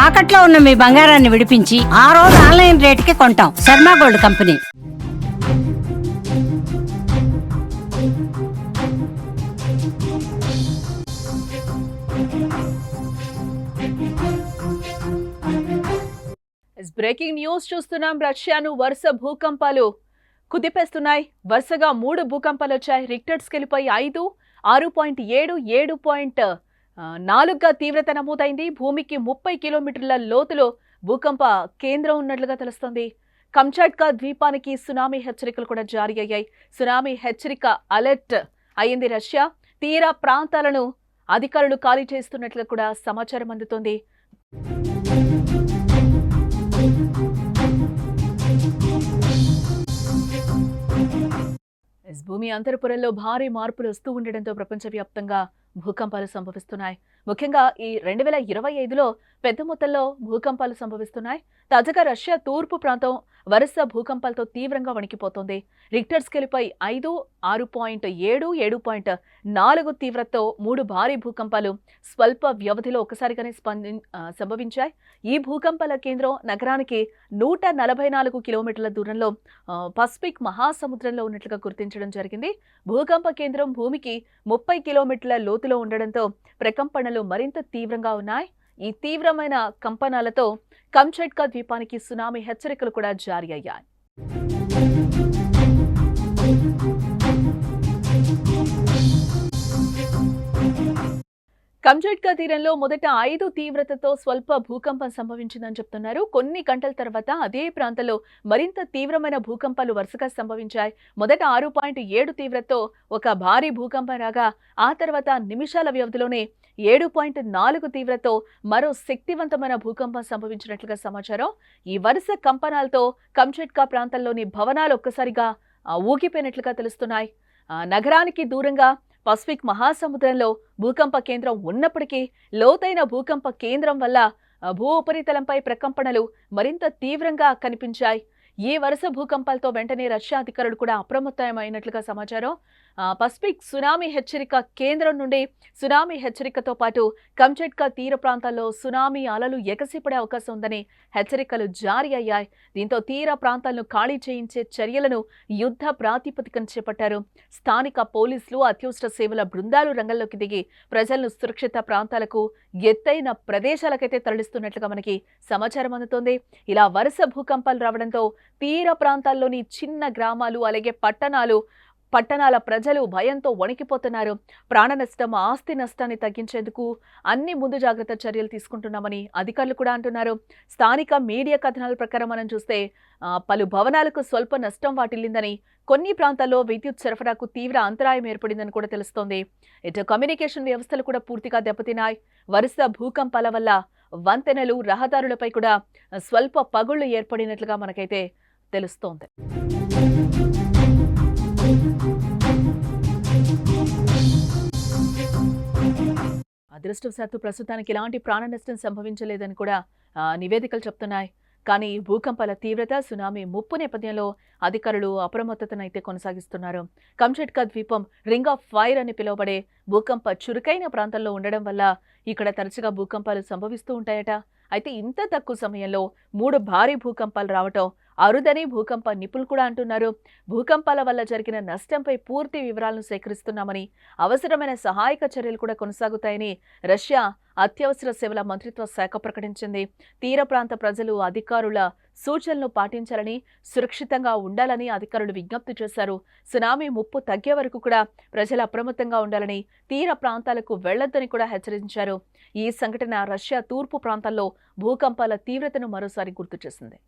తాకట్లో ఉన్న మీ బంగారాన్ని విడిపించి ఆ రోజు ఆన్లైన్ రేటుకి కొంటాం. Sharma gold company. Breaking news చూస్తున్నాం. రష్యాను వరుస భూకంపాలు కుదిపేస్తున్నాయి. వరుసగా 3 భూకంపాలు వచ్చాయి. రిక్టర్ స్కేల్పై 5, 6.7, 7.4గా తీవ్రత నమోదైంది. భూమికి 30 కిలోమీటర్ల లోతులో భూకంప కేంద్రం ఉన్నట్లుగా తెలుస్తోంది. కంచాట్కా ద్వీపానికి సునామీ హెచ్చరికలు కూడా జారీ అయ్యాయి. సునామీ హెచ్చరిక అలర్ట్ అయింది. రష్యా తీర ప్రాంతాలను అధికారులు ఖాళీ చేస్తున్నట్లుగా కూడా సమాచారం అందుతోంది. భూమి అంతర్పురంలో భారీ మార్పులు వస్తూ ఉండడంతో ప్రపంచవ్యాప్తంగా భూకంపాలు సంభవిస్తున్నాయి. ముఖ్యంగా ఈ 2025లో పెద్ద మొత్తంలో భూకంపాలు సంభవిస్తున్నాయి. తాజాగా రష్యా తూర్పు ప్రాంతం వరుస భూకంపాలతో తీవ్రంగా వణికిపోతోంది. రిక్టర్ స్కేల్పై 5, 6.7, 7.4 తీవ్రతతో 3 భారీ భూకంపాలు స్వల్ప వ్యవధిలో ఒకసారిగానే సంభవించాయి. ఈ భూకంపాల కేంద్రం నగరానికి 144 కిలోమీటర్ల దూరంలో పసిఫిక్ మహాసముద్రంలో ఉన్నట్లుగా గుర్తించడం జరిగింది. భూకంప కేంద్రం భూమికి 30 కిలోమీటర్ల లోతులో ఉండడంతో ప్రకంపనలు మరింత తీవ్రంగా ఉన్నాయి. ఈ తీవ్రమైన కంపనాలతో కంచాట్కా ద్వీపానికి సునామీ హెచ్చరికలు కూడా జారీ అయ్యాయి. కంచాట్కా తీరంలో మొదట 5 తీవ్రతతో స్వల్ప భూకంపం సంభవించిందని చెప్తున్నారు. కొన్ని గంటల తర్వాత అదే ప్రాంతంలో మరింత తీవ్రమైన భూకంపాలు వరుసగా సంభవించాయి. మొదట 6.7 తీవ్రతతో ఒక భారీ భూకంపం రాగా ఆ తర్వాత నిమిషాల వ్యవధిలోనే 7.4 తీవ్రతతో మరో శక్తివంతమైన భూకంపం సంభవించినట్లుగా సమాచారం. ఈ వరుస కంపనాలతో కంచాట్కా ప్రాంతంలోని భవనాలు ఒక్కసారిగా ఊగిపోయినట్లుగా తెలుస్తున్నాయి. నగరానికి దూరంగా పసిఫిక్ మహాసముద్రంలో భూకంప కేంద్రం ఉన్నప్పటికీ లోతైన భూకంప కేంద్రం వల్ల భూ ఉపరితలంపై ప్రకంపనలు మరింత తీవ్రంగా కనిపించాయి. ఈ వరుస భూకంపాలతో వెంటనే రష్యా అధికారులు కూడా అప్రమత్తమైనట్లుగా సమాచారం. పసిఫిక్ సునామీ హెచ్చరిక కేంద్రం నుండి సునామీ హెచ్చరికతో పాటు కంచాట్కా తీర ప్రాంతాల్లో సునామీ అలలు ఎగసిపడే అవకాశం ఉందని హెచ్చరికలు జారీ అయ్యాయి. దీంతో తీర ప్రాంతాలను ఖాళీ చేయించే చర్యలను యుద్ధ ప్రాతిపదికన చేపట్టారు. స్థానిక పోలీసులు, అత్యవసర సేవల బృందాలు రంగంలోకి దిగి ప్రజలను సురక్షిత ప్రాంతాలకు, ఎత్తైన ప్రదేశాలకైతే తరలిస్తున్నట్లుగా మనకి సమాచారం అందుతోంది. ఇలా వరుస భూకంపాలు రావడంతో తీర ప్రాంతాల్లోని చిన్న గ్రామాలు అలాగే పట్టణాల ప్రజలు భయంతో వణికిపోతున్నారు. ప్రాణ నష్టం, ఆస్తి నష్టాన్ని తగ్గించేందుకు అన్ని ముందు జాగ్రత్త చర్యలు తీసుకుంటున్నామని అధికారులు కూడా అంటున్నారు. స్థానిక మీడియా కథనాల ప్రకారం మనం చూస్తే పలు భవనాలకు స్వల్ప నష్టం వాటిల్లిందని, కొన్ని ప్రాంతాల్లో విద్యుత్ సరఫరాకు తీవ్ర అంతరాయం ఏర్పడిందని కూడా తెలుస్తోంది. ఇటు కమ్యూనికేషన్ వ్యవస్థలు కూడా పూర్తిగా దెబ్బతిన్నాయి. వరుస భూకంపాల వల్ల వంతెనలు, రహదారులపై కూడా స్వల్ప పగుళ్లు ఏర్పడినట్లుగా మనకైతే తెలుస్తోంది. అదృష్టవశాత్తు ప్రస్తుతానికి ఎలాంటి ప్రాణ నష్టం సంభవించలేదని కూడా నివేదికలు చెప్తున్నాయి. కానీ భూకంపాల తీవ్రత, సునామీ ముప్పు నేపథ్యంలో అధికారులు అప్రమత్తతనైతే కొనసాగిస్తున్నారు. కంచాట్కా ద్వీపం రింగ్ ఆఫ్ ఫైర్ అని పిలువబడే భూకంప చురుకైన ప్రాంతంలో ఉండడం వల్ల ఇక్కడ తరచుగా భూకంపాలు సంభవిస్తూ ఉంటాయట. అయితే ఇంత తక్కువ సమయంలో 3 భారీ భూకంపాలు రావటం అరుదని భూకంప నిపుణులు కూడా అంటున్నారు. భూకంపాల వల్ల జరిగిన నష్టంపై పూర్తి వివరాలను సేకరిస్తున్నామని, అవసరమైన సహాయక చర్యలు కూడా కొనసాగుతాయని రష్యా అత్యవసర సేవల మంత్రిత్వ శాఖ ప్రకటించింది. తీర ప్రాంత ప్రజలు అధికారుల సూచనలు పాటించాలని, సురక్షితంగా ఉండాలని అధికారులు విజ్ఞప్తి చేశారు. సునామీ ముప్పు తగ్గే వరకు కూడా ప్రజలు అప్రమత్తంగా ఉండాలని, తీర ప్రాంతాలకు వెళ్లొద్దని కూడా హెచ్చరించారు. ఈ సంఘటన రష్యా తూర్పు ప్రాంతాల్లో భూకంపాల తీవ్రతను మరోసారి గుర్తు చేసింది.